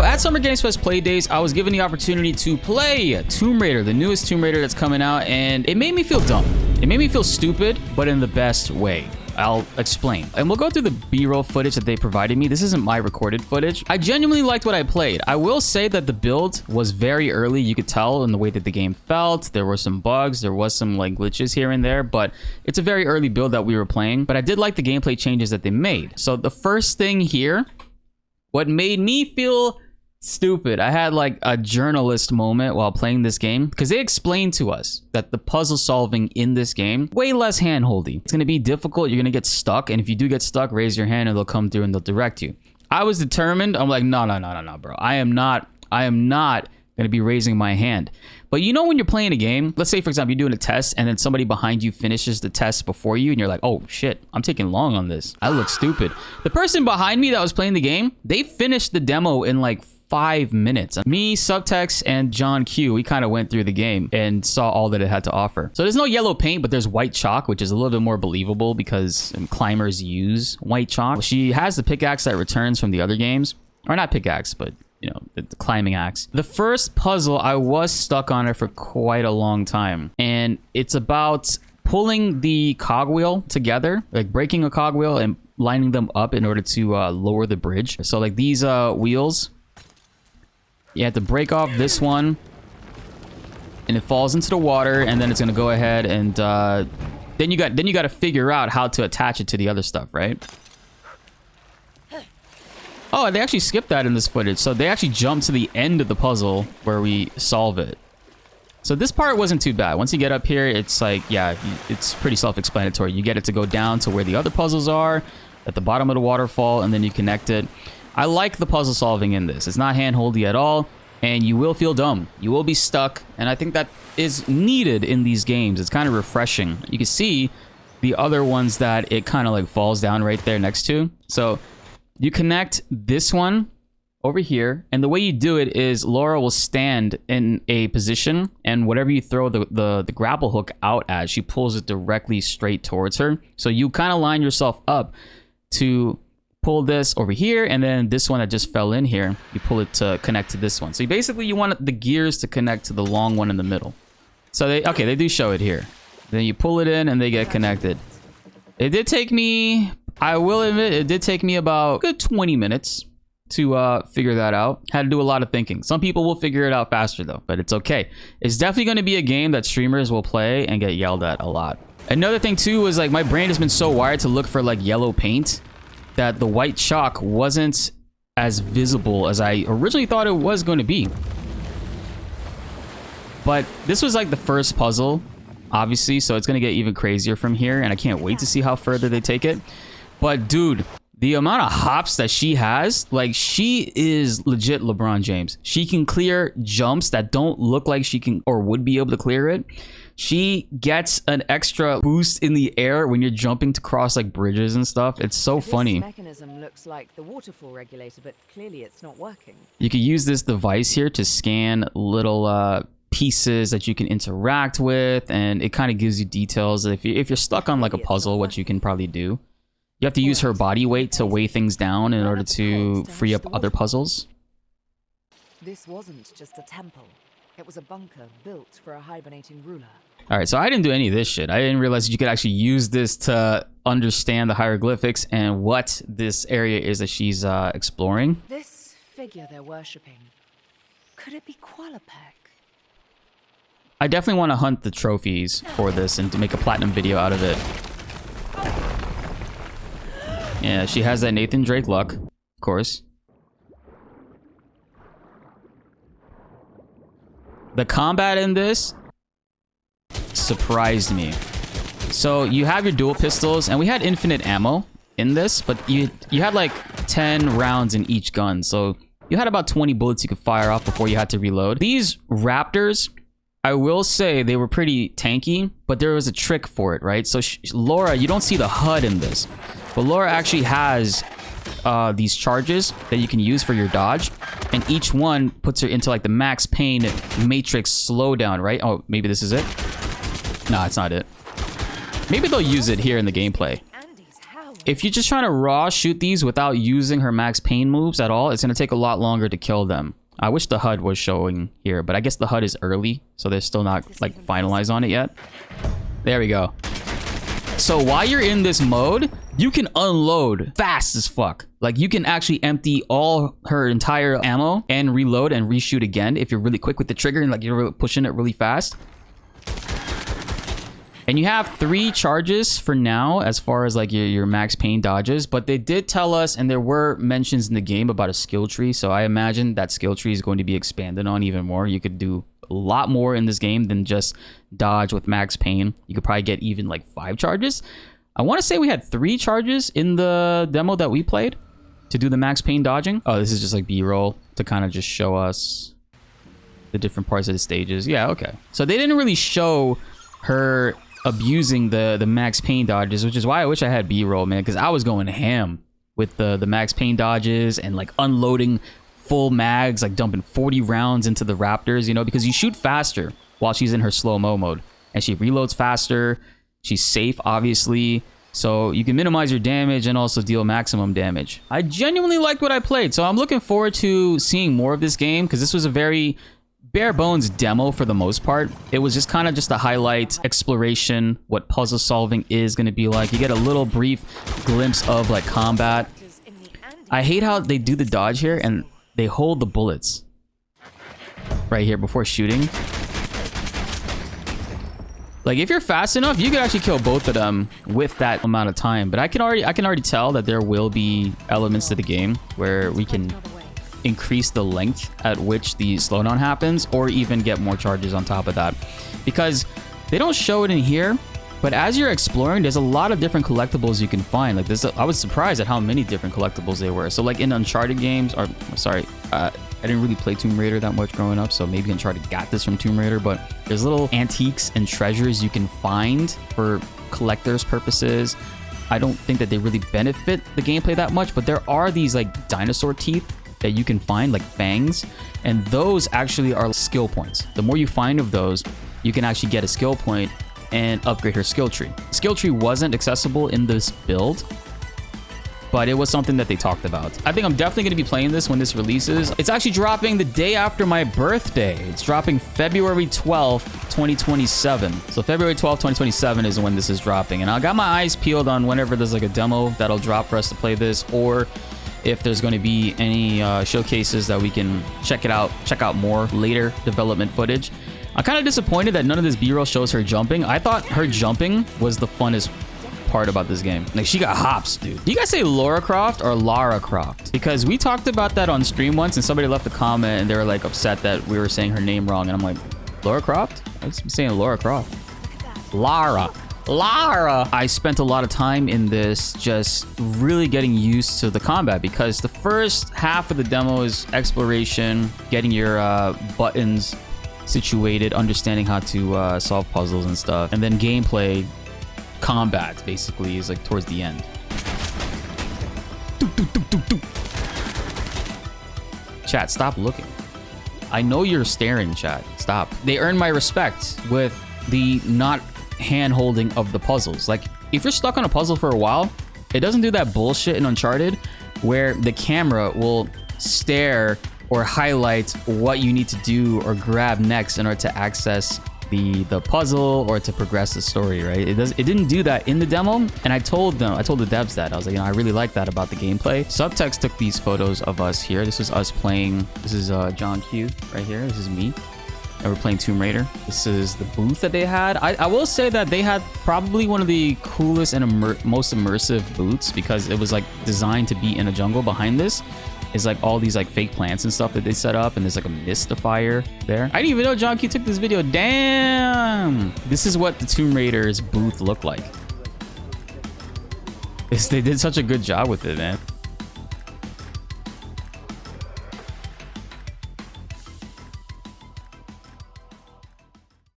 So at Summer Games Fest Play Days, I was given the opportunity to play Tomb Raider, the newest Tomb Raider that's coming out, and it made me feel dumb. It made me feel stupid, but in the best way. I'll explain. And we'll go through the B-roll footage that they provided me. This isn't my recorded footage. I genuinely liked what I played. I will say that the build was very early. You could tell in the way that the game felt. There were some bugs. There was some like glitches here and there, but it's a very early build that we were playing. But I did like the gameplay changes that they made. So the first thing here, what made me feel stupid, I had like a journalist moment while playing this game because they explained to us that the puzzle solving in this game way less hand-holdy. It's going to be difficult. You're going to get stuck, and if you do get stuck, raise your hand and they'll come through and they'll direct you. I was determined. I'm like, no, bro. I am not going to be raising my hand. But you know, when you're playing a game, let's say for example you're doing a test and then somebody behind you finishes the test before you and you're like, oh shit, I'm taking long on this, I look stupid. The person behind me that was playing the game, they finished the demo in like 5 minutes. Me, Subtext, and John Q, we kind of went through the game and saw all that it had to offer. So there's no yellow paint, but there's white chalk, which is a little bit more believable because climbers use white chalk. She has the pickaxe that returns from the other games, or not pickaxe, but you know, the climbing axe. The first puzzle, I was stuck on it for quite a long time, and it's about pulling the cogwheel together, like breaking a cogwheel and lining them up in order to lower the bridge. So like these wheels, you have to break off this one and it falls into the water, and then it's gonna go ahead and then you got to figure out how to attach it to the other stuff, right? Oh, they actually skipped that in this footage. So they actually jumped to the end of the puzzle where we solve it. So this part wasn't too bad. Once you get up here, it's like, yeah, it's pretty self-explanatory. You get it to go down to where the other puzzles are at the bottom of the waterfall, and then you connect it. I like the puzzle solving in this. It's not hand-holdy at all, and you will feel dumb. You will be stuck, and I think that is needed in these games. It's kind of refreshing. You can see the other ones that it kind of like falls down right there next to. So you connect this one over here, and the way you do it is Laura will stand in a position, and whatever you throw the grapple hook out at, she pulls it directly straight towards her. So you kind of line yourself up to pull this over here, and then this one that just fell in here, you pull it to connect to this one. So you want the gears to connect to the long one in the middle. So they do show it here. Then you pull it in and they get connected. It did take me, I will admit, it did take me about a good 20 minutes to figure that out. Had to do a lot of thinking. Some people will figure it out faster though, but it's okay. It's definitely going to be a game that streamers will play and get yelled at a lot. Another thing too is like my brain has been so wired to look for like yellow paint that the white chalk wasn't as visible as I originally thought it was going to be. But this was like the first puzzle, obviously, so it's going to get even crazier from here, and I can't wait to see how further they take it. But dude, the amount of hops that she has, like she is legit LeBron James. She can clear jumps that don't look like she can or would be able to clear it. She gets an extra boost in the air when you're jumping to cross like bridges and stuff. It's so funny. This mechanism looks like the waterfall regulator, but clearly it's not working. You can use this device here to scan little pieces that you can interact with, and it kind of gives you details. If you're stuck on like a puzzle, what you can probably do. You have to use her body weight to weigh things down in order to free up other puzzles. This wasn't just a temple. It was a bunker built for a hibernating ruler. All right, so I didn't do any of this shit. I didn't realize you could actually use this to understand the hieroglyphics and what this area is that she's exploring. This figure they're worshipping, could it be Qualapec? I definitely want to hunt the trophies for this and to make a platinum video out of it. Yeah, she has that Nathan Drake luck, of course. The combat in this surprised me. So you have your dual pistols, and we had infinite ammo in this, but you had like 10 rounds in each gun, so you had about 20 bullets you could fire off before you had to reload. These raptors, I will say they were pretty tanky, but there was a trick for it, right? So Laura, you don't see the HUD in this, but Laura actually has these charges that you can use for your dodge, and each one puts her into like the max pain matrix slowdown, right? Oh, maybe this is it. No, it's not it. Maybe they'll use it here in the gameplay. Andy's house. If you're just trying to raw shoot these without using her max pain moves at all, it's going to take a lot longer to kill them. I wish the HUD was showing here, but I guess the HUD is early, so they're still not like finalized on it yet. There we go. So while you're in this mode, you can unload fast as fuck. Like you can actually empty all her entire ammo and reload and reshoot again if you're really quick with the trigger and like you're really pushing it really fast. And you have 3 charges for now as far as like your max pain dodges, but they did tell us, and there were mentions in the game about a skill tree, so I imagine that skill tree is going to be expanded on even more. You could do a lot more in this game than just dodge with max pain. You could probably get even like 5 charges. I want to say we had 3 charges in the demo that we played to do the max pain dodging. Oh, this is just like B-roll to kind of just show us the different parts of the stages. Yeah, okay. So they didn't really show her abusing the max pain dodges, which is why I wish I had B-roll, man, because I was going ham with the max pain dodges and like unloading full mags, like dumping 40 rounds into the raptors, you know, because you shoot faster while she's in her slow-mo mode and she reloads faster. She's safe, obviously, so you can minimize your damage and also deal maximum damage. I genuinely liked what I played, so I'm looking forward to seeing more of this game because this was a very bare bones demo for the most part. It was just kind of just a highlight exploration, what puzzle solving is going to be like. You get a little brief glimpse of like combat. I hate how they do the dodge here and they hold the bullets right here before shooting. Like if you're fast enough, you could actually kill both of them with that amount of time. But I can already tell that there will be elements to the game where we can increase the length at which the slowdown happens, or even get more charges on top of that, because they don't show it in here, but as you're exploring, there's a lot of different collectibles you can find. Like this, I was surprised at how many different collectibles they were. So like in Uncharted games, or sorry, I didn't really play Tomb Raider that much growing up, so maybe Uncharted got this from Tomb Raider, but there's little antiques and treasures you can find for collectors purposes. I don't think that they really benefit the gameplay that much, but there are these like dinosaur teeth that you can find, like fangs, and those actually are skill points. The more you find of those, you can actually get a skill point and upgrade her skill tree. Skill tree wasn't accessible in this build, but it was something that they talked about. I think I'm definitely going to be playing this when this releases. It's actually dropping the day after my birthday. It's dropping February 12th, 2027. So February 12th, 2027 is when this is dropping, and I got my eyes peeled on whenever there's like a demo that'll drop for us to play this, or if there's going to be any showcases that we can check out more later development footage. I'm kind of disappointed that none of this B-roll shows her jumping. I thought her jumping was the funnest part about this game. Like she got hops, dude. Do you guys say Laura Croft or Lara Croft? Because we talked about that on stream once and somebody left a comment and they were like upset that we were saying her name wrong, and I'm like, Laura Croft? I was saying Laura Croft. Lara. I spent a lot of time in this just really getting used to the combat, because the first half of the demo is exploration, getting your buttons situated, understanding how to solve puzzles and stuff, and then gameplay combat basically is like towards the end. Chat, stop looking. I know you're staring, chat. Stop. They earn my respect with the not hand-holding of the puzzles. Like if you're stuck on a puzzle for a while, it doesn't do that bullshit in Uncharted where the camera will stare or highlight what you need to do or grab next in order to access the puzzle or to progress the story, right? It didn't do that in the demo, and I told the devs that. I was like, I really like that about the gameplay. Subtext took these photos of us here. This is us playing. This is John Q right here. This is me. And we're playing Tomb Raider. This is the booth that they had. I will say that they had probably one of the coolest and most immersive booths, because it was like designed to be in a jungle. Behind this is like all these like fake plants and stuff that they set up, and there's like a mystifier there. I didn't even know John Q took this video. Damn! This is what the Tomb Raider's booth looked like. They did such a good job with it, man.